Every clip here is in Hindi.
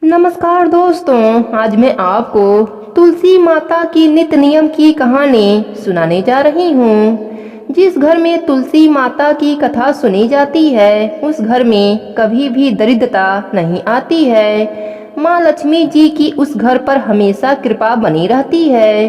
नमस्कार दोस्तों, आज मैं आपको तुलसी माता की नित्य नियम की कहानी सुनाने जा रही हूँ। जिस घर में तुलसी माता की कथा सुनी जाती है उस घर में कभी भी दरिद्रता नहीं आती है। माँ लक्ष्मी जी की उस घर पर हमेशा कृपा बनी रहती है।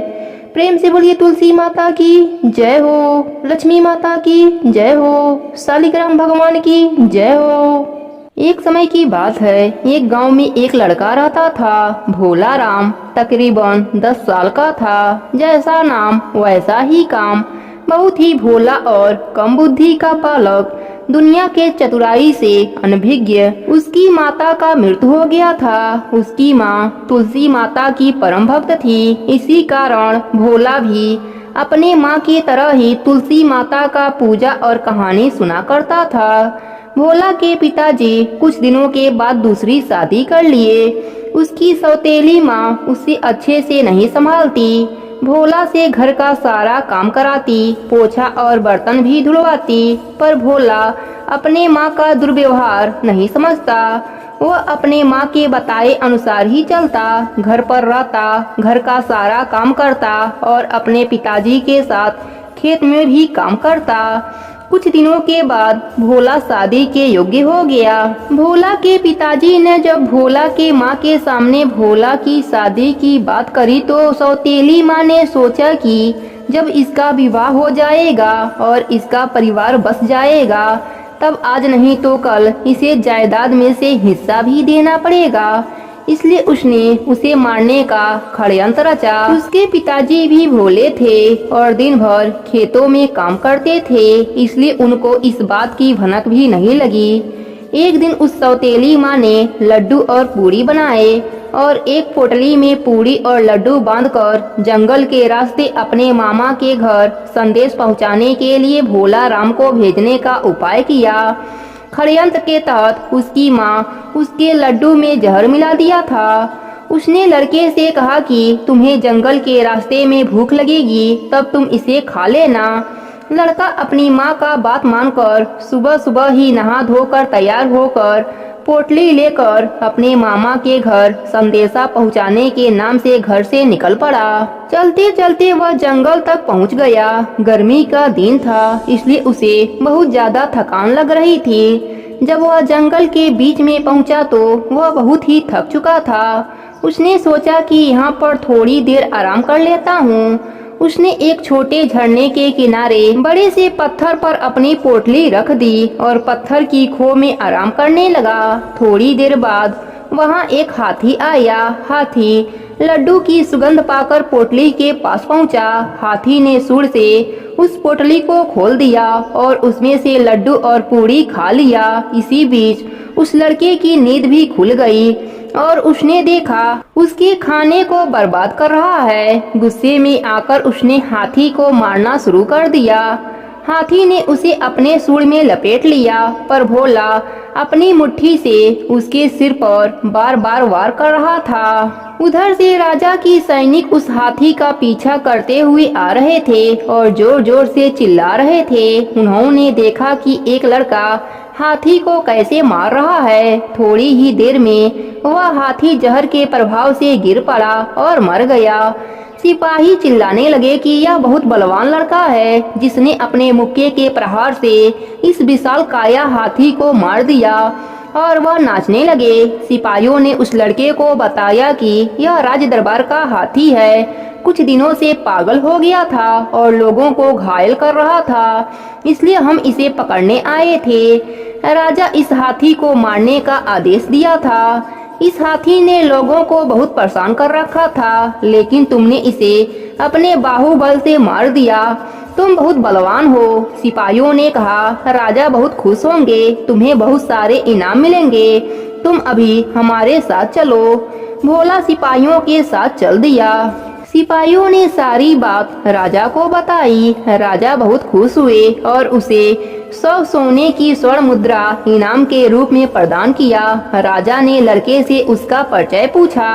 प्रेम से बोलिए तुलसी माता की जय हो, लक्ष्मी माता की जय हो, शालिग्राम भगवान की जय हो। एक समय की बात है, एक गांव में एक लड़का रहता था। भोला राम तकरीबन 10 साल का था। जैसा नाम वैसा ही काम। बहुत ही भोला और कम बुद्धि का बालक, दुनिया के चतुराई से अनभिज्ञ। उसकी माता का मृत्यु हो गया था। उसकी माँ तुलसी माता की परम भक्त थी। इसी कारण भोला भी अपने माँ की तरह ही तुलसी माता का पूजा और कहानी सुना करता था। भोला के पिताजी कुछ दिनों के बाद दूसरी शादी कर लिए। उसकी सौतेली माँ उसे अच्छे से नहीं संभालती। भोला से घर का सारा काम कराती, पोछा और बर्तन भी धुलवाती। पर भोला अपने माँ का दुर्व्यवहार नहीं समझता। वह अपने माँ के बताए अनुसार ही चलता, घर पर रहता, घर का सारा काम करता और अपने पिताजी के साथ खेत में भी काम करता। कुछ दिनों के बाद भोला शादी के योग्य हो गया। भोला के पिताजी ने जब भोला के माँ के सामने भोला की शादी की बात करी तो सौतेली माँ ने सोचा कि जब इसका विवाह हो जाएगा और इसका परिवार बस जाएगा तब आज नहीं तो कल इसे जायदाद में से हिस्सा भी देना पड़ेगा। इसलिए उसने उसे मारने का षड्यंत्र रचा। उसके पिताजी भी भोले थे और दिन भर खेतों में काम करते थे, इसलिए उनको इस बात की भनक भी नहीं लगी। एक दिन उस सौतेली माँ ने लड्डू और पूरी बनाए और एक पोटली में पूरी और लड्डू बांधकर जंगल के रास्ते अपने मामा के घर संदेश पहुँचाने के लिए भोला राम को भेजने का उपाय किया। षड्यंत्र के तहत उसकी माँ उसके लड्डू में जहर मिला दिया था। उसने लड़के से कहा कि तुम्हें जंगल के रास्ते में भूख लगेगी तब तुम इसे खा लेना। लड़का अपनी माँ का बात मानकर सुबह सुबह ही नहा धोकर तैयार होकर पोटली लेकर अपने मामा के घर संदेशा पहुंचाने के नाम से घर से निकल पड़ा। चलते चलते वह जंगल तक पहुंच गया। गर्मी का दिन था, इसलिए उसे बहुत ज्यादा थकान लग रही थी। जब वह जंगल के बीच में पहुंचा तो वह बहुत ही थक चुका था। उसने सोचा कि यहाँ पर थोड़ी देर आराम कर लेता हूँ। उसने एक छोटे झरने के किनारे बड़े से पत्थर पर अपनी पोटली रख दी और पत्थर की खो में आराम करने लगा। थोड़ी देर बाद वहाँ एक हाथी आया। हाथी लड्डू की सुगंध पाकर पोटली के पास पहुँचा। हाथी ने सूंड से उस पोटली को खोल दिया और उसमें से लड्डू और पूरी खा लिया। इसी बीच उस लड़के की नींद भी खुल गई और उसने देखा उसके खाने को बर्बाद कर रहा है। गुस्से में आकर उसने हाथी को मारना शुरू कर दिया। हाथी ने उसे अपने सूंड में लपेट लिया, पर भोला अपनी मुट्ठी से उसके सिर पर बार बार वार कर रहा था। उधर से राजा की सैनिक उस हाथी का पीछा करते हुए आ रहे थे और जोर जोर से चिल्ला रहे थे। उन्होंने देखा कि एक लड़का हाथी को कैसे मार रहा है। थोड़ी ही देर में वह हाथी जहर के प्रभाव से गिर पड़ा और मर गया। सिपाही चिल्लाने लगे कि यह बहुत बलवान लड़का है जिसने अपने मुक्के के प्रहार से इस विशाल काया हाथी को मार दिया, और वह नाचने लगे। सिपाहियों ने उस लड़के को बताया कि यह राज दरबार का हाथी है, कुछ दिनों से पागल हो गया था और लोगों को घायल कर रहा था, इसलिए हम इसे पकड़ने आए थे। राजा इस हाथी को मारने का आदेश दिया था। इस हाथी ने लोगों को बहुत परेशान कर रखा था, लेकिन तुमने इसे अपने बाहुबल से मार दिया। तुम बहुत बलवान हो। सिपाहियों ने कहा, राजा बहुत खुश होंगे, तुम्हें बहुत सारे इनाम मिलेंगे, तुम अभी हमारे साथ चलो। भोला सिपाहियों के साथ चल दिया। सिपाहियों ने सारी बात राजा को बताई। राजा बहुत खुश हुए और उसे 100 सोने की स्वर्ण मुद्रा इनाम के रूप में प्रदान किया। राजा ने लड़के से उसका परिचय पूछा।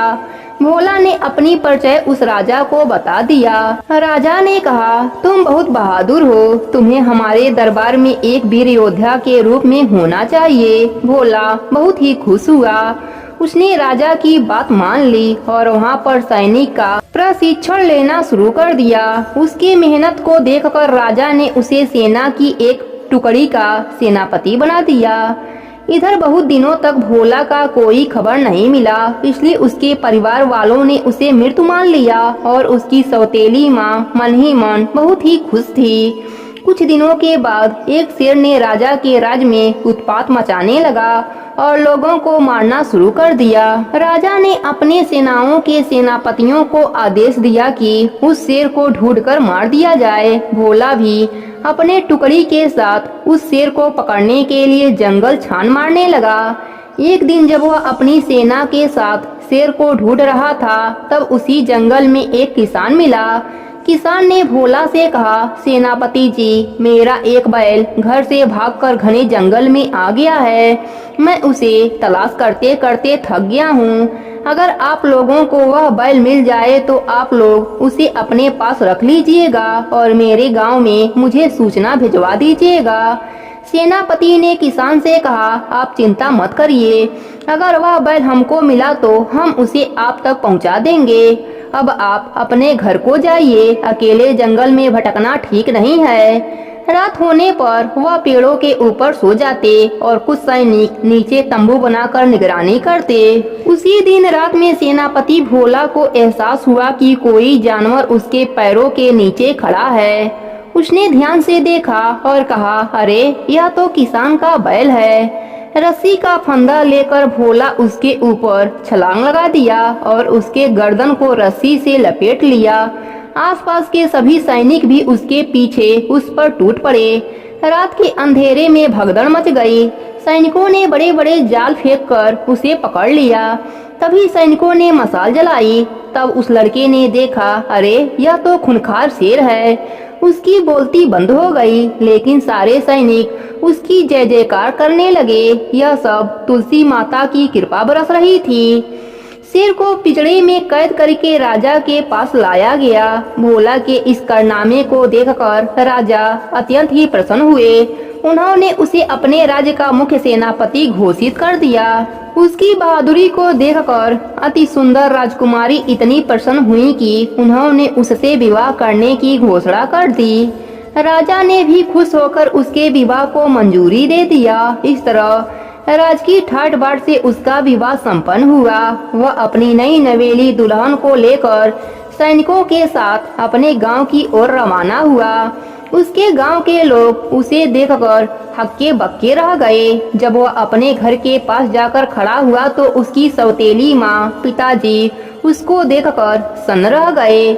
भोला ने अपनी परिचय उस राजा को बता दिया। राजा ने कहा, तुम बहुत बहादुर हो, तुम्हें हमारे दरबार में एक वीर योद्धा के रूप में होना चाहिए। भोला बहुत ही खुश हुआ। उसने राजा की बात मान ली और वहाँ पर सैनिक का प्रशिक्षण लेना शुरू कर दिया। उसकी मेहनत को देखकर राजा ने उसे सेना की एक टुकड़ी का सेनापति बना दिया। इधर बहुत दिनों तक भोला का कोई खबर नहीं मिला, इसलिए उसके परिवार वालों ने उसे मृत मान लिया और उसकी सौतेली माँ मन ही मन बहुत ही खुश थी। कुछ दिनों के बाद एक शेर ने राजा के राज में उत्पात मचाने लगा और लोगों को मारना शुरू कर दिया। राजा ने अपने सेनाओं के सेनापतियों को आदेश दिया कि उस शेर को ढूंढकर मार दिया जाए। भोला भी अपने टुकड़ी के साथ उस शेर को पकड़ने के लिए जंगल छान मारने लगा। एक दिन जब वह अपनी सेना के साथ शेर को ढूंढ रहा था, तब उसी जंगल में एक किसान मिला। किसान ने भोला से कहा, सेनापति जी, मेरा एक बैल घर से भागकर घने जंगल में आ गया है। मैं उसे तलाश करते करते थक गया हूँ। अगर आप लोगों को वह बैल मिल जाए तो आप लोग उसे अपने पास रख लीजिएगा और मेरे गांव में मुझे सूचना भिजवा दीजिएगा। सेनापति ने किसान से कहा, आप चिंता मत करिए, अगर वह बैल हमको मिला तो हम उसे आप तक पहुंचा देंगे। अब आप अपने घर को जाइए, अकेले जंगल में भटकना ठीक नहीं है। रात होने पर वह पेड़ों के ऊपर सो जाते और कुछ सैनिक नीचे तंबू बनाकर निगरानी करते। उसी दिन रात में सेनापति भोला को एहसास हुआ कि कोई जानवर उसके पैरों के नीचे खड़ा है। उसने ध्यान से देखा और कहा, अरे यह तो किसान का बैल है। रस्सी का फंदा लेकर भोला उसके ऊपर छलांग लगा दिया और उसके गर्दन को रस्सी से लपेट लिया। आसपास के सभी सैनिक भी उसके पीछे उस पर टूट पड़े। रात के अंधेरे में भगदड़ मच गई। सैनिकों ने बड़े बड़े जाल फेंककर उसे पकड़ लिया। तभी सैनिकों ने मशाल जलाई। तब उस लड़के ने देखा, अरे यह तो खूंखार शेर है। उसकी बोलती बंद हो गई, लेकिन सारे सैनिक उसकी जय जयकार करने लगे। यह सब तुलसी माता की कृपा बरस रही थी। शेर को पिंजड़े में कैद करके राजा के पास लाया गया। भोला के इस कारनामे को देखकर राजा अत्यंत ही प्रसन्न हुए। उन्होंने उसे अपने राज्य का मुख्य सेनापति घोषित कर दिया। उसकी बहादुरी को देखकर अति सुंदर राजकुमारी इतनी प्रसन्न हुई कि उन्होंने उससे विवाह करने की घोषणा कर दी। राजा ने भी खुश होकर उसके विवाह को मंजूरी दे दिया। इस तरह राजकीय ठाट बाट से उसका विवाह संपन्न हुआ। वह अपनी नई नवेली दुल्हन को लेकर सैनिकों के साथ अपने गांव की ओर रवाना हुआ। उसके गांव के लोग उसे देखकर हक्के बक्के रह गए। जब वह अपने घर के पास जाकर खड़ा हुआ तो उसकी सौतेली माँ पिताजी उसको देखकर सन्न रह गए।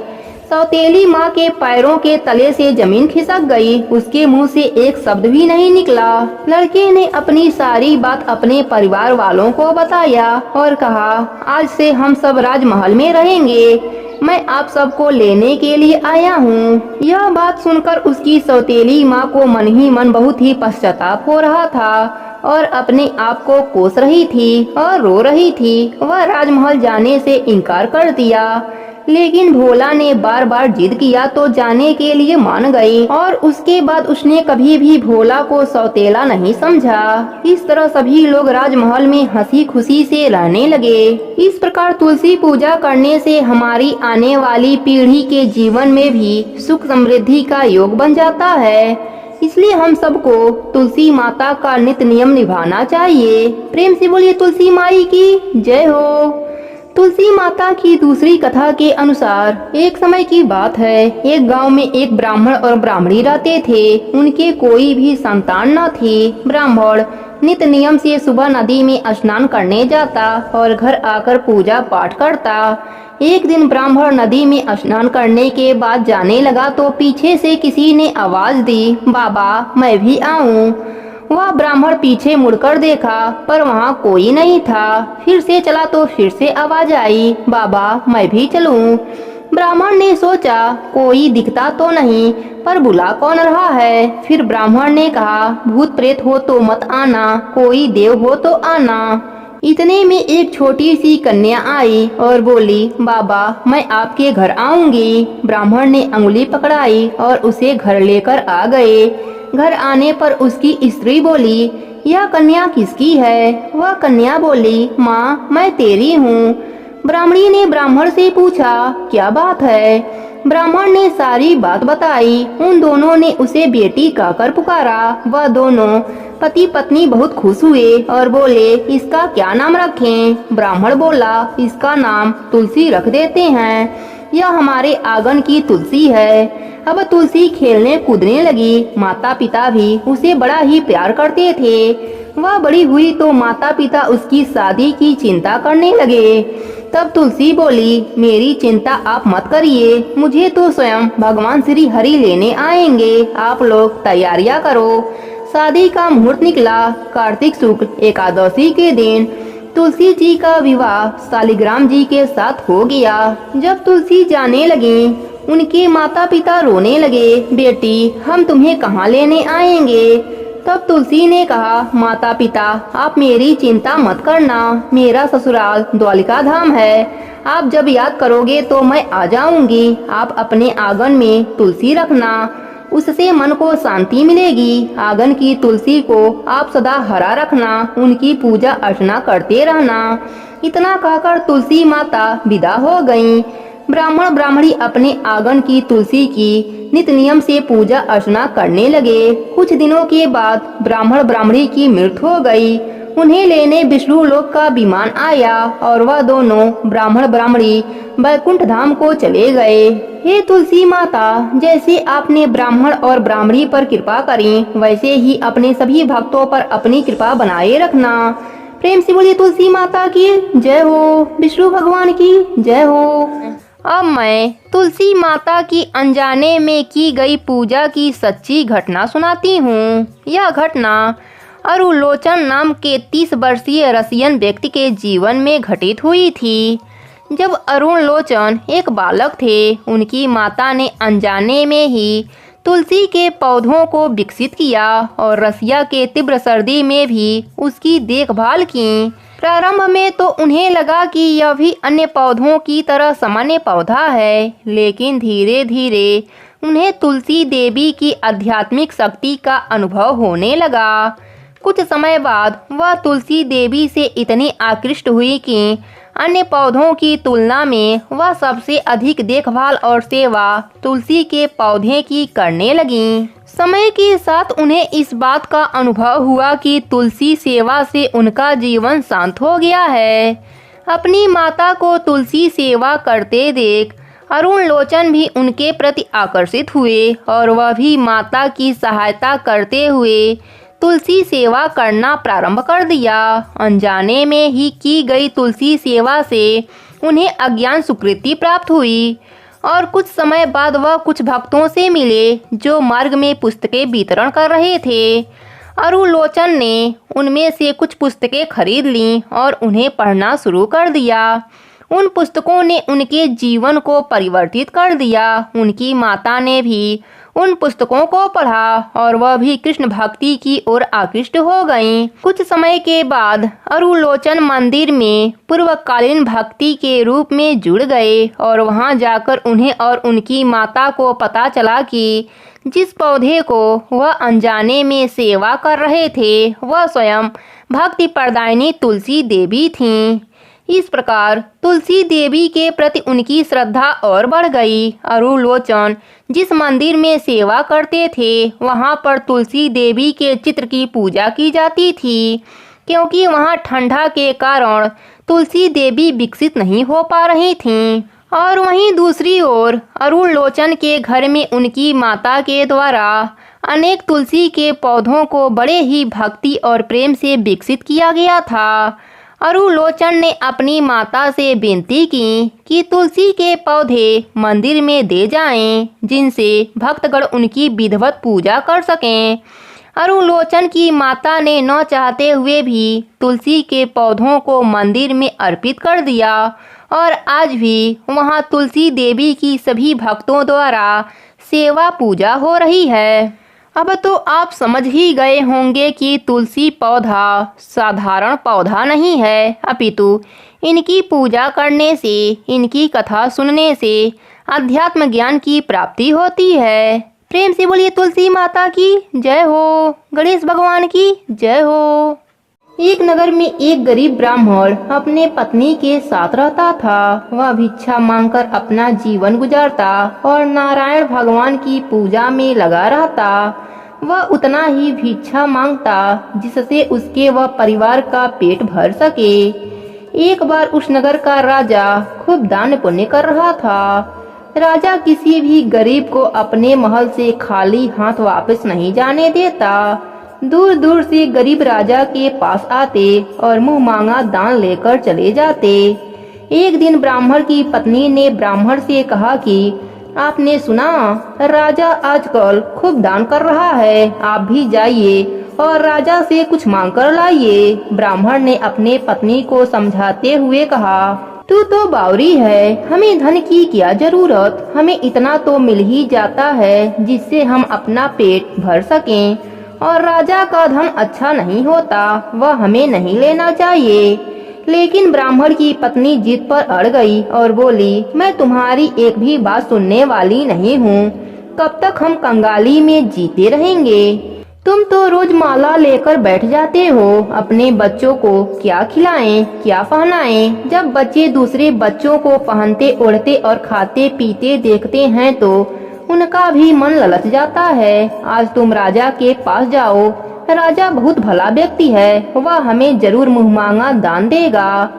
सौतेली माँ के पैरों के तले से जमीन खिसक गई। उसके मुंह से एक शब्द भी नहीं निकला। लड़के ने अपनी सारी बात अपने परिवार वालों को बताया और कहा, आज से हम सब राजमहल में रहेंगे। मैं आप सबको लेने के लिए आया हूँ। यह बात सुनकर उसकी सौतेली माँ को मन ही मन बहुत ही पश्चाताप हो रहा था और अपने आप को कोस रही थी और रो रही थी। वह राजमहल जाने से इनकार कर दिया, लेकिन भोला ने बार बार जिद किया तो जाने के लिए मान गई और उसके बाद उसने कभी भी भोला को सौतेला नहीं समझा। इस तरह सभी लोग राजमहल में हंसी खुशी से रहने लगे। इस प्रकार तुलसी पूजा करने से हमारी आने वाली पीढ़ी के जीवन में भी सुख समृद्धि का योग बन जाता है। इसलिए हम सबको तुलसी माता का नित्य नियम निभाना चाहिए। प्रेम से बोलिए तुलसी माई की जय हो। तुलसी माता की दूसरी कथा के अनुसार एक समय की बात है, एक गांव में एक ब्राह्मण और ब्राह्मणी रहते थे। उनके कोई भी संतान न थी। ब्राह्मण नित्य नियम से सुबह नदी में स्नान करने जाता और घर आकर पूजा पाठ करता। एक दिन ब्राह्मण नदी में स्नान करने के बाद जाने लगा तो पीछे से किसी ने आवाज दी, बाबा मैं भी आऊं। वह ब्राह्मण पीछे मुड़कर देखा पर वहाँ कोई नहीं था। फिर से चला तो फिर से आवाज आई, बाबा मैं भी चलूं। ब्राह्मण ने सोचा कोई दिखता तो नहीं, पर बुला कौन रहा है। फिर ब्राह्मण ने कहा, भूत प्रेत हो तो मत आना, कोई देव हो तो आना। इतने में एक छोटी सी कन्या आई और बोली, बाबा मैं आपके घर आऊंगी। ब्राह्मण ने अंगुली पकड़ाई और उसे घर लेकर आ गए। घर आने पर उसकी स्त्री बोली, यह कन्या किसकी है? वह कन्या बोली, माँ मैं तेरी हूँ। ब्राह्मणी ने ब्राह्मण से पूछा, क्या बात है? ब्राह्मण ने सारी बात बताई। उन दोनों ने उसे बेटी कहकर पुकारा। वह दोनों पति पत्नी बहुत खुश हुए और बोले, इसका क्या नाम रखें? ब्राह्मण बोला, इसका नाम तुलसी रख देते हैं, यह हमारे आंगन की तुलसी है। अब तुलसी खेलने कूदने लगी। माता पिता भी उसे बड़ा ही प्यार करते थे। वह बड़ी हुई तो माता पिता उसकी शादी की चिंता करने लगे। तब तुलसी बोली, मेरी चिंता आप मत करिए, मुझे तो स्वयं भगवान श्री हरि लेने आएंगे, आप लोग तैयारियां करो। शादी का मुहूर्त निकला। कार्तिक शुक्ल एकादशी के दिन तुलसी जी का विवाह शालिग्राम जी के साथ हो गया। जब तुलसी जाने लगी, उनके माता पिता रोने लगे, बेटी हम तुम्हें कहाँ लेने आएंगे? तब तुलसी ने कहा, माता पिता आप मेरी चिंता मत करना, मेरा ससुराल द्वारिका धाम है, आप जब याद करोगे तो मैं आ जाऊंगी। आप अपने आंगन में तुलसी रखना, उससे मन को शांति मिलेगी। आंगन की तुलसी को आप सदा हरा रखना, उनकी पूजा अर्चना करते रहना। इतना कहकर तुलसी माता विदा हो गईं। ब्राह्मण ब्राह्मणी अपने आंगन की तुलसी की नित नियम से पूजा अर्चना करने लगे। कुछ दिनों के बाद ब्राह्मण ब्राह्मणी की मृत्यु हो गई। उन्हें लेने विष्णु लोक का विमान आया और वह दोनों ब्राह्मण ब्राह्मणी वैकुंठ धाम को चले गए। हे तुलसी माता, जैसे आपने ब्राह्मण और ब्राह्मणी पर कृपा करी, वैसे ही अपने सभी भक्तों पर अपनी कृपा बनाए रखना। प्रेम से बोलिए तुलसी माता की जय हो, विष्णु भगवान की जय हो। अब मैं तुलसी माता की अनजाने में की गई पूजा की सच्ची घटना सुनाती हूँ। यह घटना अरुलोचन नाम के 30 वर्षीय रसियन व्यक्ति के जीवन में घटित हुई थी। जब अरुण लोचन एक बालक थे, उनकी माता ने अनजाने में ही तुलसी के पौधों को विकसित किया और रसिया के तीव्र सर्दी में भी उसकी देखभाल की। प्रारंभ में तो उन्हें लगा कि यह भी अन्य पौधों की तरह सामान्य पौधा है, लेकिन धीरे धीरे उन्हें तुलसी देवी की आध्यात्मिक शक्ति का अनुभव होने लगा। कुछ समय बाद वह तुलसी देवी से इतनी आकृष्ट हुई कि अन्य पौधों की तुलना में वह सबसे अधिक देखभाल और सेवा तुलसी के पौधे की करने लगी। समय के साथ उन्हें इस बात का अनुभव हुआ कि तुलसी सेवा से उनका जीवन शांत हो गया है। अपनी माता को तुलसी सेवा करते देख अरुण लोचन भी उनके प्रति आकर्षित हुए और वह भी माता की सहायता करते हुए तुलसी सेवा करना प्रारंभ कर दिया। अनजाने में ही की गई तुलसी सेवा से उन्हें अज्ञान स्वीकृति प्राप्त हुई और कुछ समय बाद वह कुछ भक्तों से मिले जो मार्ग में पुस्तकें वितरण कर रहे थे। अरुलोचन ने उनमें से कुछ पुस्तकें खरीद लीं और उन्हें पढ़ना शुरू कर दिया। उन पुस्तकों ने उनके जीवन को परिवर्तित कर दिया। उनकी माता ने भी उन पुस्तकों को पढ़ा और वह भी कृष्ण भक्ति की ओर आकृष्ट हो गईं। कुछ समय के बाद अरुलोचन मंदिर में पूर्वकालीन भक्ति के रूप में जुड़ गए और वहां जाकर उन्हें और उनकी माता को पता चला कि जिस पौधे को वह अनजाने में सेवा कर रहे थे वह स्वयं भक्ति प्रदायिनी तुलसी देवी थीं। इस प्रकार तुलसी देवी के प्रति उनकी श्रद्धा और बढ़ गई। अरुलोचन जिस मंदिर में सेवा करते थे वहां पर तुलसी देवी के चित्र की पूजा की जाती थी, क्योंकि वहां ठंडा के कारण तुलसी देवी विकसित नहीं हो पा रही थीं। और वहीं दूसरी ओर अरुलोचन के घर में उनकी माता के द्वारा अनेक तुलसी के पौधों को बड़े ही भक्ति और प्रेम से विकसित किया गया था। अरुलोचन ने अपनी माता से विनती की कि तुलसी के पौधे मंदिर में दे जाएं, जिनसे भक्तगण उनकी विधिवत पूजा कर सकें। अरुलोचन की माता ने न चाहते हुए भी तुलसी के पौधों को मंदिर में अर्पित कर दिया और आज भी वहां तुलसी देवी की सभी भक्तों द्वारा सेवा पूजा हो रही है। अब तो आप समझ ही गए होंगे कि तुलसी पौधा साधारण पौधा नहीं है, अपितु इनकी पूजा करने से, इनकी कथा सुनने से अध्यात्म ज्ञान की प्राप्ति होती है। प्रेम से बोलिए तुलसी माता की जय हो, गणेश भगवान की जय हो। एक नगर में एक गरीब ब्राह्मण अपने पत्नी के साथ रहता था। वह भिक्षा मांगकर अपना जीवन गुजारता और नारायण भगवान की पूजा में लगा रहता। वह उतना ही भिक्षा मांगता जिससे उसके व परिवार का पेट भर सके। एक बार उस नगर का राजा खूब दान पुण्य कर रहा था। राजा किसी भी गरीब को अपने महल से खाली हाथ वापस नहीं जाने देता। दूर दूर से गरीब राजा के पास आते और मुंह मांगा दान लेकर चले जाते। एक दिन ब्राह्मण की पत्नी ने ब्राह्मण से कहा कि आपने सुना, राजा आजकल खूब दान कर रहा है, आप भी जाइए और राजा से कुछ मांग कर लाइए। ब्राह्मण ने अपने पत्नी को समझाते हुए कहा, तू तो बावरी है, हमें धन की क्या जरूरत, हमें इतना तो मिल ही जाता है जिससे हम अपना पेट भर सकें, और राजा का धन अच्छा नहीं होता, वह हमें नहीं लेना चाहिए। लेकिन ब्राह्मण की पत्नी जिद पर अड़ गई और बोली, मैं तुम्हारी एक भी बात सुनने वाली नहीं हूँ, कब तक हम कंगाली में जीते रहेंगे। तुम तो रोज माला लेकर बैठ जाते हो, अपने बच्चों को क्या खिलाएं, क्या पहनाएं। जब बच्चे दूसरे बच्चों को पहनते ओढ़ते और खाते पीते देखते हैं तो उनका भी मन ललच जाता है। आज तुम राजा के पास जाओ, राजा बहुत भला व्यक्ति है, वह हमें जरूर मुँह मांगा दान देगा।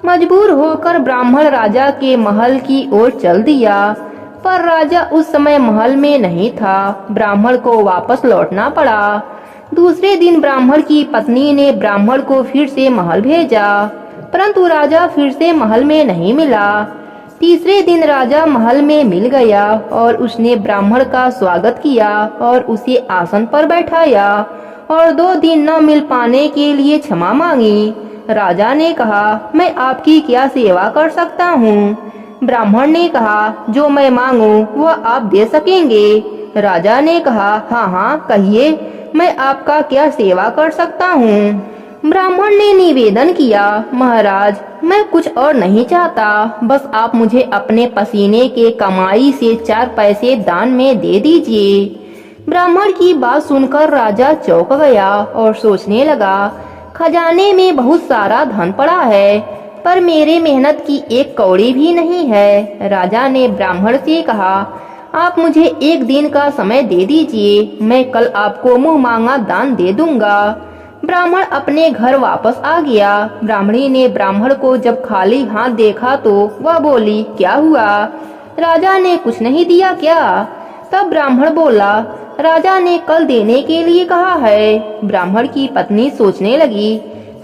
मजबूर होकर ब्राह्मण राजा के महल की ओर चल दिया, पर राजा उस समय महल में नहीं था। ब्राह्मण को वापस लौटना पड़ा। दूसरे दिन ब्राह्मण की पत्नी ने ब्राह्मण को फिर से महल भेजा, परंतु राजा फिर से महल में नहीं मिला। तीसरे दिन राजा महल में मिल गया और उसने ब्राह्मण का स्वागत किया और उसे आसन पर बैठाया और 2 दिन न मिल पाने के लिए क्षमा मांगी। राजा ने कहा, मैं आपकी क्या सेवा कर सकता हूँ। ब्राह्मण ने कहा, जो मैं मांगूं वह आप दे सकेंगे। राजा ने कहा, हाँ हाँ कहिए, मैं आपका क्या सेवा कर सकता हूँ। ब्राह्मण ने निवेदन किया, महाराज मैं कुछ और नहीं चाहता, बस आप मुझे अपने पसीने के कमाई से 4 पैसे दान में दे दीजिए। ब्राह्मण की बात सुनकर राजा चौंक गया और सोचने लगा, खजाने में बहुत सारा धन पड़ा है, पर मेरे मेहनत की 1 कौड़ी भी नहीं है। राजा ने ब्राह्मण से कहा, आप मुझे 1 दिन का समय दे दीजिए, मैं कल आपको मुँह मांगा दान दे दूंगा। ब्राह्मण अपने घर वापस आ गया। ब्राह्मणी ने ब्राह्मण को जब खाली हाथ देखा तो वह बोली, क्या हुआ, राजा ने कुछ नहीं दिया क्या? तब ब्राह्मण बोला, राजा ने कल देने के लिए कहा है। ब्राह्मण की पत्नी सोचने लगी,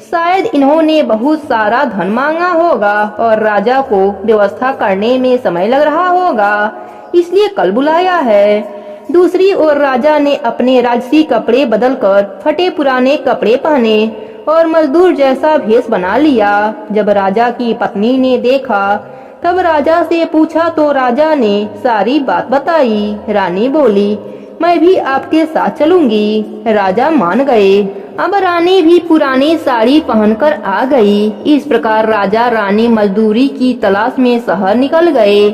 शायद इन्होंने बहुत सारा धन मांगा होगा और राजा को व्यवस्था करने में समय लग रहा होगा, इसलिए कल बुलाया है। दूसरी ओर राजा ने अपने राजसी कपड़े बदलकर फटे पुराने कपड़े पहने और मजदूर जैसा भेष बना लिया। जब राजा की पत्नी ने देखा तब राजा से पूछा तो राजा ने सारी बात बताई। रानी बोली, मैं भी आपके साथ चलूंगी। राजा मान गए। अब रानी भी पुरानी साड़ी पहनकर आ गई। इस प्रकार राजा रानी मजदूरी की तलाश में शहर निकल गए।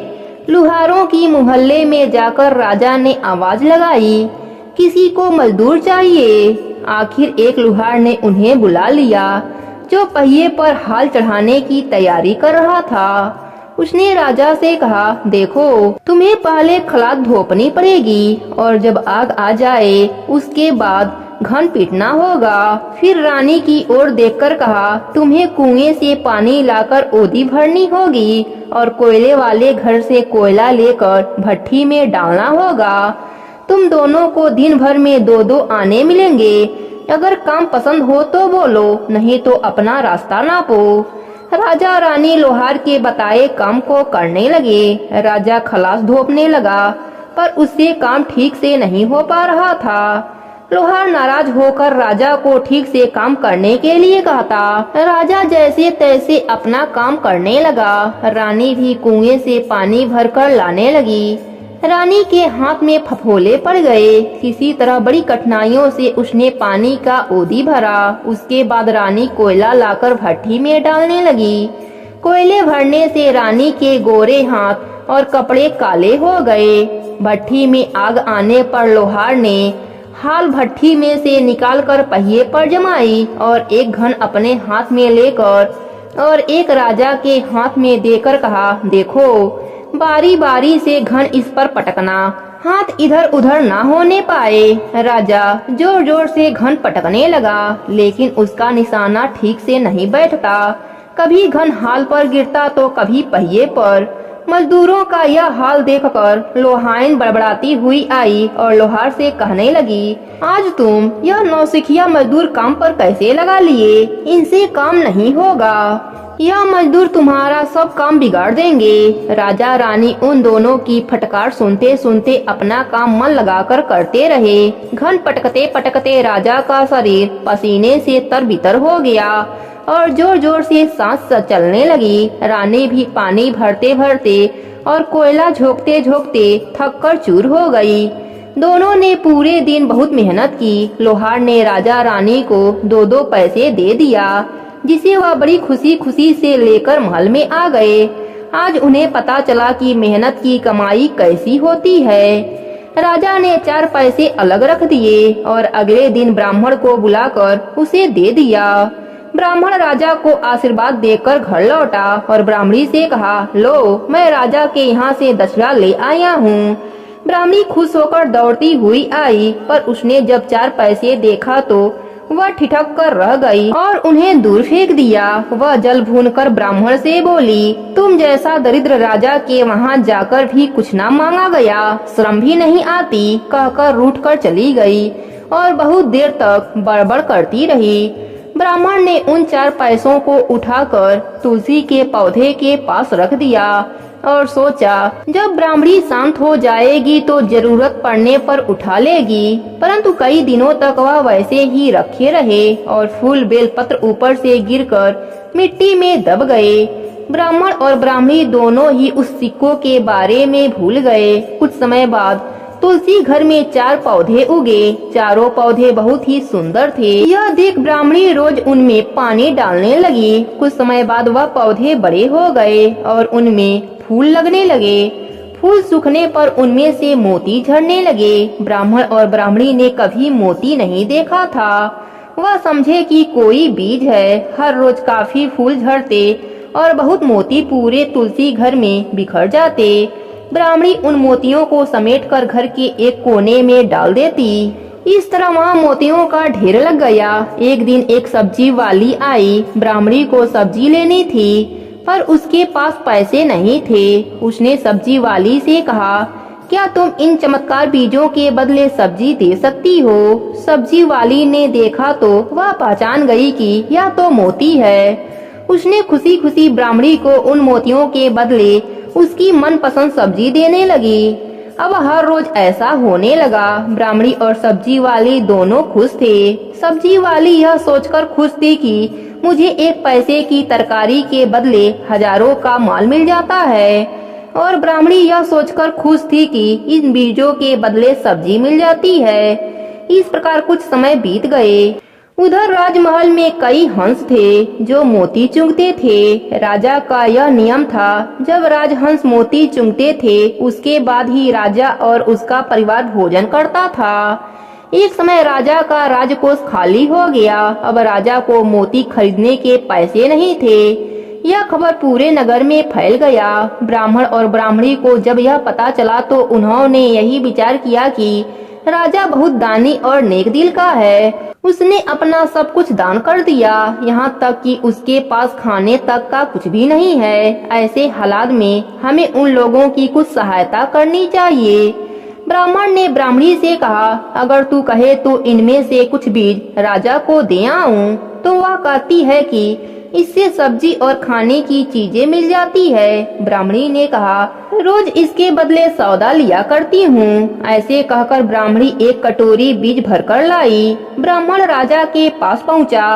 लुहारों की मोहल्ले में जाकर राजा ने आवाज लगाई, किसी को मजदूर चाहिए। आखिर एक लुहार ने उन्हें बुला लिया, जो पहिए पर हाल चढ़ाने की तैयारी कर रहा था। उसने राजा से कहा, देखो तुम्हें पहले खलाद धोपनी पड़ेगी और जब आग आ जाए उसके बाद घन पीटना होगा। फिर रानी की ओर देखकर कहा, तुम्हें कुएं से पानी लाकर ओदी भरनी होगी और कोयले वाले घर से कोयला लेकर भट्टी में डालना होगा। तुम दोनों को दिन भर में 2-2 आने मिलेंगे। अगर काम पसंद हो तो बोलो, नहीं तो अपना रास्ता नापो। राजा रानी लोहार के बताए काम को करने लगे। राजा खलास धोपने लगा, पर उससे काम ठीक से नहीं हो पा रहा था। लोहार नाराज होकर राजा को ठीक से काम करने के लिए कहता। राजा जैसे तैसे अपना काम करने लगा। रानी भी कुएं से पानी भरकर लाने लगी। रानी के हाथ में फफोले पड़ गए। किसी तरह बड़ी कठिनाइयों से उसने पानी का ओदी भरा। उसके बाद रानी कोयला लाकर भट्टी में डालने लगी। कोयले भरने से रानी के गोरे हाथ और कपड़े काले हो गए। भट्ठी में आग आने पर लोहार ने हाल भट्ठी में से निकालकर पहिए पर जमाई और एक घन अपने हाथ में लेकर और एक राजा के हाथ में देकर कहा, देखो बारी बारी से घन इस पर पटकना, हाथ इधर उधर ना होने पाए। राजा जोर जोर से घन पटकने लगा, लेकिन उसका निशाना ठीक से नहीं बैठता। कभी घन हाल पर गिरता तो कभी पहिए पर। मजदूरों का यह हाल देखकर लोहाइन बड़बड़ाती हुई आई और लोहार से कहने लगी, आज तुम यह नौसिखिया मजदूर काम पर कैसे लगा लिए? इनसे काम नहीं होगा, यह मजदूर तुम्हारा सब काम बिगाड़ देंगे। राजा रानी उन दोनों की फटकार सुनते सुनते अपना काम मन लगाकर करते रहे। घन पटकते पटकते राजा का शरीर पसीने से तरबितर हो गया और जोर जोर से सांस चलने लगी। रानी भी पानी भरते भरते और कोयला झोंकते झोंकते थक कर चूर हो गई। दोनों ने पूरे दिन बहुत मेहनत की। लोहार ने राजा रानी को 2-2 पैसे दे दिया, जिसे वह बड़ी खुशी खुशी से लेकर महल में आ गए। आज उन्हें पता चला कि मेहनत की कमाई कैसी होती है। राजा ने 4 पैसे अलग रख दिए और अगले दिन ब्राह्मण को बुलाकर उसे दे दिया। ब्राह्मण राजा को आशीर्वाद देकर घर लौटा और ब्राह्मणी से कहा, लो मैं राजा के यहाँ से दक्षिणा ले आया हूँ। ब्राह्मणी खुश होकर दौड़ती हुई आई, पर उसने जब 4 पैसे देखा तो वह ठिठक कर रह गई और उन्हें दूर फेंक दिया। वह जल भून कर ब्राह्मण से बोली, तुम जैसा दरिद्र राजा के वहाँ जाकर भी कुछ ना मांगा गया, शर्म भी नहीं आती, कहकर रूठ कर चली गई और बहुत देर तक बड़बड़ करती रही। ब्राह्मण ने उन 4 पैसों को उठाकर तुलसी के पौधे के पास रख दिया और सोचा, जब ब्राह्मणी शांत हो जाएगी तो जरूरत पड़ने पर उठा लेगी। परंतु कई दिनों तक वह वैसे ही रखे रहे और फूल बेल पत्र ऊपर से गिरकर मिट्टी में दब गए। ब्राह्मण और ब्राह्मणी दोनों ही उस सिक्कों के बारे में भूल गए। कुछ समय बाद तुलसी घर में 4 पौधे उगे। चारों पौधे बहुत ही सुंदर थे। यह देख ब्राह्मणी रोज उनमें पानी डालने लगी। कुछ समय बाद वह पौधे बड़े हो गए और उनमें फूल लगने लगे। फूल सूखने पर उनमें से मोती झड़ने लगे। ब्राह्मण और ब्राह्मणी ने कभी मोती नहीं देखा था। वह समझे कि कोई बीज है। हर रोज काफी फूल झड़ते और बहुत मोती पूरे तुलसी घर में बिखर जाते। ब्राह्मणी उन मोतियों को समेटकर घर के एक कोने में डाल देती। इस तरह वहाँ मोतियों का ढेर लग गया। एक दिन एक सब्जी वाली आई। ब्राह्मणी को सब्जी लेनी थी, पर उसके पास पैसे नहीं थे। उसने सब्जी वाली से कहा, क्या तुम इन चमत्कार बीजों के बदले सब्जी दे सकती हो? सब्जी वाली ने देखा तो वह पहचान गई कि यह तो मोती है। उसने खुशी खुशी ब्राह्मणी को उन मोतियों के बदले उसकी मनपसंद सब्जी देने लगी। अब हर रोज ऐसा होने लगा। ब्राह्मणी और सब्जी वाली दोनों खुश थे। सब्जी वाली यह सोचकर खुश थी कि मुझे 1 पैसे की तरकारी के बदले हजारों का माल मिल जाता है, और ब्राह्मणी यह सोचकर खुश थी कि इन बीजों के बदले सब्जी मिल जाती है। इस प्रकार कुछ समय बीत गए। उधर राजमहल में कई हंस थे जो मोती चुंगते थे। राजा का यह नियम था, जब राजहंस मोती चुंगते थे उसके बाद ही राजा और उसका परिवार भोजन करता था। एक समय राजा का राजकोष खाली हो गया। अब राजा को मोती खरीदने के पैसे नहीं थे। यह खबर पूरे नगर में फैल गया। ब्राह्मण और ब्राह्मणी को जब यह पता चला तो उन्होंने यही विचार किया कि राजा बहुत दानी और नेक दिल का है। उसने अपना सब कुछ दान कर दिया, यहाँ तक कि उसके पास खाने तक का कुछ भी नहीं है। ऐसे हालात में हमें उन लोगों की कुछ सहायता करनी चाहिए। ब्राह्मण ने ब्राह्मणी से कहा, अगर तू कहे तो इनमें से कुछ बीज राजा को दे आऊं। तो वह कहती है कि इससे सब्जी और खाने की चीजें मिल जाती है। ब्राह्मणी ने कहा, रोज इसके बदले सौदा लिया करती हूँ। ऐसे कहकर ब्राह्मणी एक कटोरी बीज भरकर लाई। ब्राह्मण राजा के पास पहुँचा।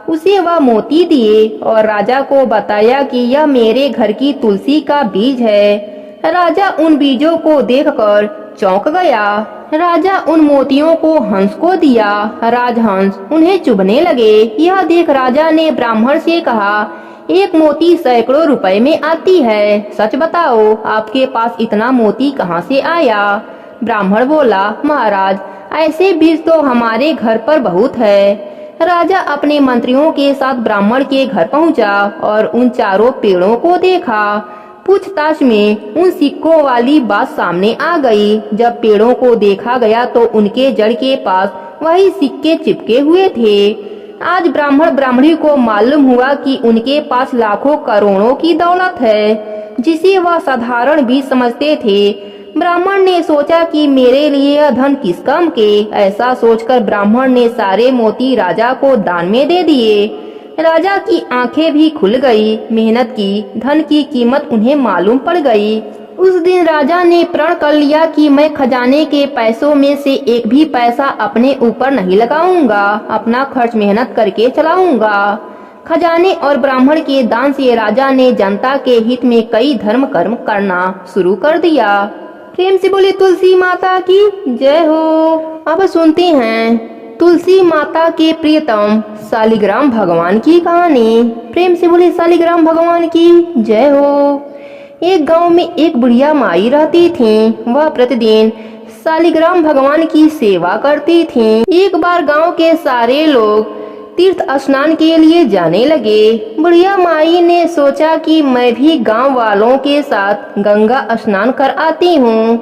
उसे वह मोती दिए और राजा को बताया कि यह मेरे घर की तुलसी का बीज है। राजा उन बीजों को देखकर चौंक गया। राजा उन मोतियों को हंस को दिया। राजहंस उन्हें चुभने लगे। यह देख राजा ने ब्राह्मण से कहा, एक मोती सैकड़ों रुपए में आती है। सच बताओ, आपके पास इतना मोती कहाँ से आया? ब्राह्मण बोला, महाराज, ऐसे बीज तो हमारे घर पर बहुत है। राजा अपने मंत्रियों के साथ ब्राह्मण के घर पहुंचा और उन चारों पेड़ों को देखा। पूछताछ में उन सिक्कों वाली बात सामने आ गई। जब पेड़ों को देखा गया तो उनके जड़ के पास वही सिक्के चिपके हुए थे। आज ब्राह्मण ब्राह्मणी को मालूम हुआ कि उनके पास लाखों करोड़ों की दौलत है, जिसे वह साधारण बीज समझते थे। ब्राह्मण ने सोचा कि मेरे लिए यह धन किस काम के। ऐसा सोचकर ब्राह्मण ने सारे मोती राजा को दान में दे दिए। राजा की आंखें भी खुल गई। मेहनत की धन की कीमत उन्हें मालूम पड़ गई। उस दिन राजा ने प्रण कर लिया कि मैं खजाने के पैसों में से एक भी पैसा अपने ऊपर नहीं लगाऊंगा, अपना खर्च मेहनत करके चलाऊंगा। खजाने और ब्राह्मण के दान से राजा ने जनता के हित में कई धर्म कर्म करना शुरू कर दिया। प्रेम से बोले तुलसी माता की जय हो। अब सुनते हैं तुलसी माता के प्रियतम शालिग्राम भगवान की कहानी। प्रेम से बोले शालिग्राम भगवान की जय हो। एक गांव में एक बुढ़िया माई रहती थी। वह प्रतिदिन शालिग्राम भगवान की सेवा करती थी। एक बार गांव के सारे लोग तीर्थ स्नान के लिए जाने लगे। बुढ़िया माई ने सोचा कि मैं भी गांव वालों के साथ गंगा स्नान कर आती हूँ।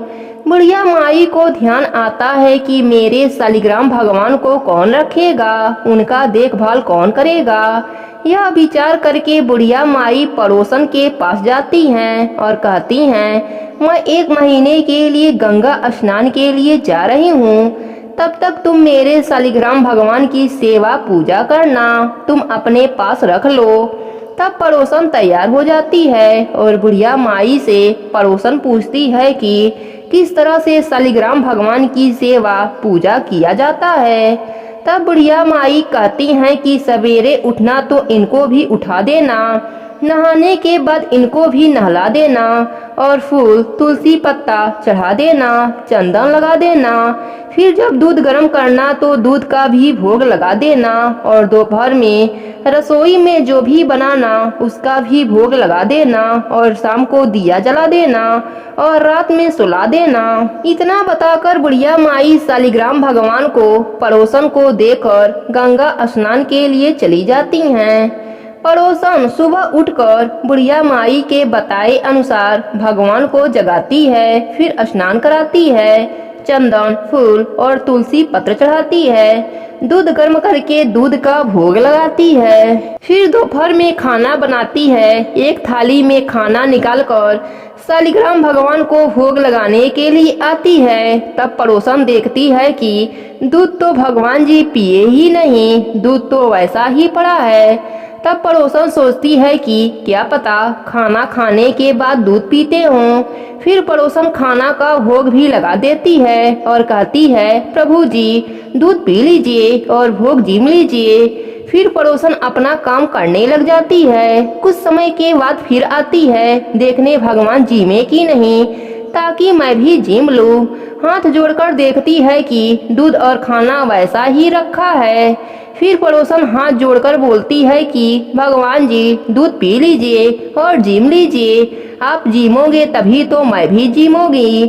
बुढ़िया माई को ध्यान आता है कि मेरे शालिग्राम भगवान को कौन रखेगा, उनका देखभाल कौन करेगा। यह विचार करके बुढ़िया माई पड़ोसन के पास जाती हैं और कहती हैं, मैं 1 महीने के लिए गंगा स्नान के लिए जा रही हूँ। तब तक तुम मेरे शालिग्राम भगवान की सेवा पूजा करना, तुम अपने पास रख लो। तब पड़ोसन तैयार हो जाती है और बुढ़िया माई से पड़ोसन पूछती है कि किस तरह से शालिग्राम भगवान की सेवा पूजा किया जाता है। तब बुढ़िया माई कहती हैं कि सवेरे उठना तो इनको भी उठा देना, नहाने के बाद इनको भी नहला देना और फूल तुलसी पत्ता चढ़ा देना, चंदन लगा देना। फिर जब दूध गर्म करना तो दूध का भी भोग लगा देना और दोपहर में रसोई में जो भी बनाना उसका भी भोग लगा देना और शाम को दिया जला देना और रात में सुला देना। इतना बताकर बुढ़िया माई शालिग्राम भगवान को पड़ोसन को देकर गंगा स्नान के लिए चली जाती हैं। पड़ोसन सुबह उठकर बुढ़िया माई के बताए अनुसार भगवान को जगाती है, फिर स्नान कराती है, चंदन फूल और तुलसी पत्र चढ़ाती है, दूध गर्म करके दूध का भोग लगाती है। फिर दोपहर में खाना बनाती है। एक थाली में खाना निकालकर शालिग्राम भगवान को भोग लगाने के लिए आती है। तब पड़ोसन देखती है कि दूध तो भगवान जी पिए ही नहीं, दूध तो वैसा ही पड़ा है। तब पड़ोसन सोचती है कि क्या पता खाना खाने के बाद दूध पीते हों। फिर पड़ोसन खाना का भोग भी लगा देती है और कहती है, प्रभु जी दूध पी लीजिए और भोग जीम लीजिए। फिर पड़ोसन अपना काम करने लग जाती है। कुछ समय के बाद फिर आती है देखने भगवान जीमे की नहीं, ताकि मैं भी जीम लूं। हाथ जोड़कर देखती है कि दूध और खाना वैसा ही रखा है। फिर पड़ोसन हाथ जोड़कर बोलती है कि भगवान जी दूध पी लीजिए और जीम लीजिए, आप जीमोगे तभी तो मैं भी जीमूंगी।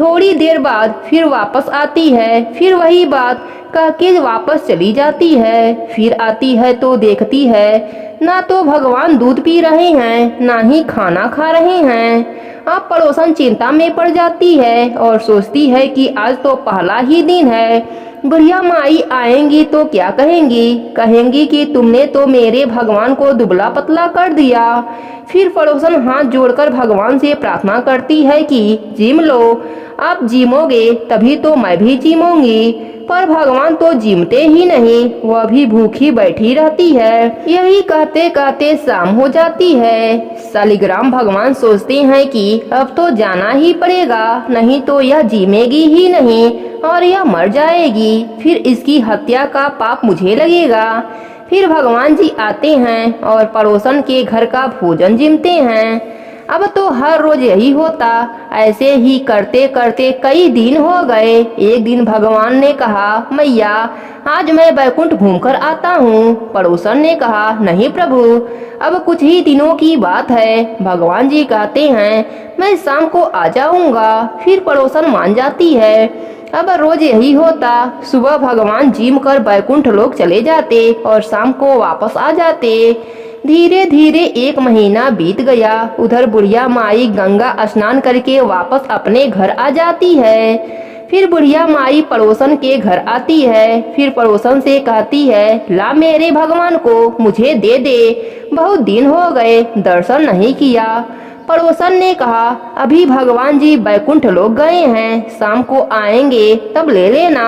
थोड़ी देर बाद फिर वापस आती है। फिर वही बात कह के वापस चली जाती है। फिर आती है तो देखती है ना तो भगवान दूध पी रहे हैं, ना ही खाना खा रहे हैं। अब पड़ोसन चिंता में पड़ जाती है और सोचती है कि आज तो पहला ही दिन है। बुढ़िया माई आएंगी तो क्या कहेंगी? कहेंगी कि तुमने तो मेरे भगवान को दुबला पतला कर दिया। फिर पड़ोसन हाथ जोड़कर भगवान से प्रार्थना करती है कि जिम लो, आप जीमोगे तभी तो मैं भी जीमूंगी। पर भगवान तो जीमते ही नहीं, वह भी भूखी बैठी रहती है। यही कहते कहते शाम हो जाती है। शालिग्राम भगवान सोचते हैं कि अब तो जाना ही पड़ेगा, नहीं तो यह जीमेगी ही नहीं और यह मर जाएगी। फिर इसकी हत्या का पाप मुझे लगेगा। फिर भगवान जी आते हैं और पड़ोसन के घर का भोजन जिमते हैं। अब तो हर रोज यही होता। ऐसे ही करते करते कई दिन हो गए। एक दिन भगवान ने कहा, मैया आज मैं वैकुंठ घूमकर आता हूँ। पड़ोसन ने कहा, नहीं प्रभु, अब कुछ ही दिनों की बात है। भगवान जी कहते हैं मैं शाम को आ जाऊंगा। फिर पड़ोसन मान जाती है। अब रोज यही होता। सुबह भगवान जिम कर वैकुंठ लोक चले जाते और शाम को वापस आ जाते। धीरे धीरे एक महीना बीत गया। उधर बुढ़िया माई गंगा स्नान करके वापस अपने घर आ जाती है। फिर बुढ़िया माई पड़ोसन के घर आती है। फिर पड़ोसन से कहती है, ला मेरे भगवान को मुझे दे दे, बहुत दिन हो गए दर्शन नहीं किया। पड़ोसन ने कहा, अभी भगवान जी बैकुंठ लोक गए हैं, शाम को आएंगे तब ले लेना।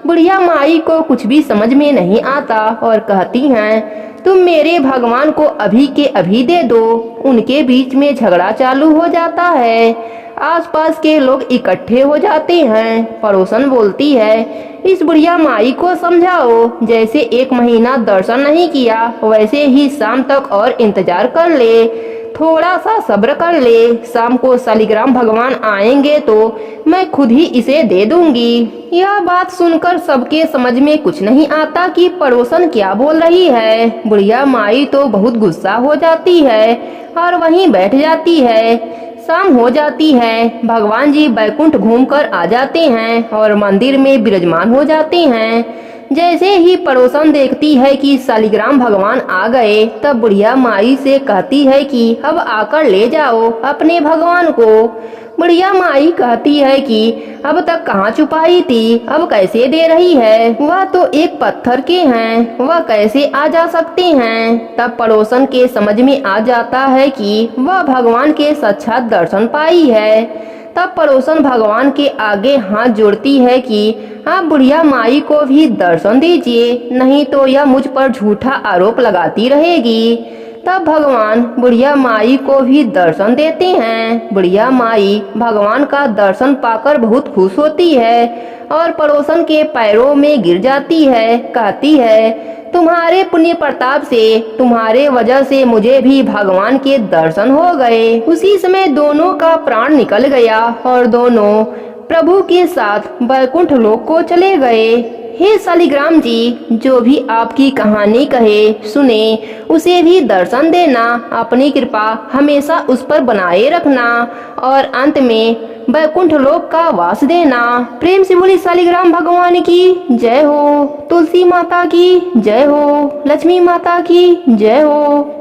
बुढ़िया माई को कुछ भी समझ में नहीं आता और कहती हैं, तुम मेरे भगवान को अभी के अभी दे दो। उनके बीच में झगड़ा चालू हो जाता है। आसपास के लोग इकट्ठे हो जाते हैं। पड़ोसन बोलती है, इस बुढ़िया माई को समझाओ, जैसे एक महीना दर्शन नहीं किया वैसे ही शाम तक और इंतजार कर ले, थोड़ा सा सब्र कर ले। शाम को शालिग्राम भगवान आएंगे तो मैं खुद ही इसे दे दूंगी। यह बात सुनकर सबके समझ में कुछ नहीं आता कि पड़ोसन क्या बोल रही है। बुढ़िया माई तो बहुत गुस्सा हो जाती है और वहीं बैठ जाती है। शाम हो जाती है। भगवान जी बैकुंठ घूमकर आ जाते हैं और मंदिर में विराजमान हो जाते हैं। जैसे ही पड़ोसन देखती है कि शालिग्राम भगवान आ गए, तब बुढ़िया माई से कहती है कि अब आकर ले जाओ अपने भगवान को। बुढ़िया माई कहती है कि अब तक कहाँ छुपाई थी, अब कैसे दे रही है, वह तो एक पत्थर के हैं, वह कैसे आ जा सकते हैं। तब पड़ोसन के समझ में आ जाता है कि वह भगवान के साक्षात दर्शन पाई है। तब पड़ोसन भगवान के आगे हाथ जोड़ती है कि आप बुढ़िया माई को भी दर्शन दीजिए, नहीं तो यह मुझ पर झूठा आरोप लगाती रहेगी। तब भगवान बुढ़िया माई को भी दर्शन देते हैं। बुढ़िया माई भगवान का दर्शन पाकर बहुत खुश होती है और पड़ोसन के पैरों में गिर जाती है। कहती है, तुम्हारे पुण्य प्रताप से, तुम्हारे वजह से मुझे भी भगवान के दर्शन हो गए। उसी समय दोनों का प्राण निकल गया और दोनों प्रभु के साथ वैकुंठ लोक को चले गए। हे शालिग्राम जी, जो भी आपकी कहानी कहे सुने उसे भी दर्शन देना, अपनी कृपा हमेशा उस पर बनाए रखना और अंत में वैकुंठ लोक का वास देना। प्रेम से बोली शालिग्राम भगवान की जय हो, तुलसी माता की जय हो, लक्ष्मी माता की जय हो।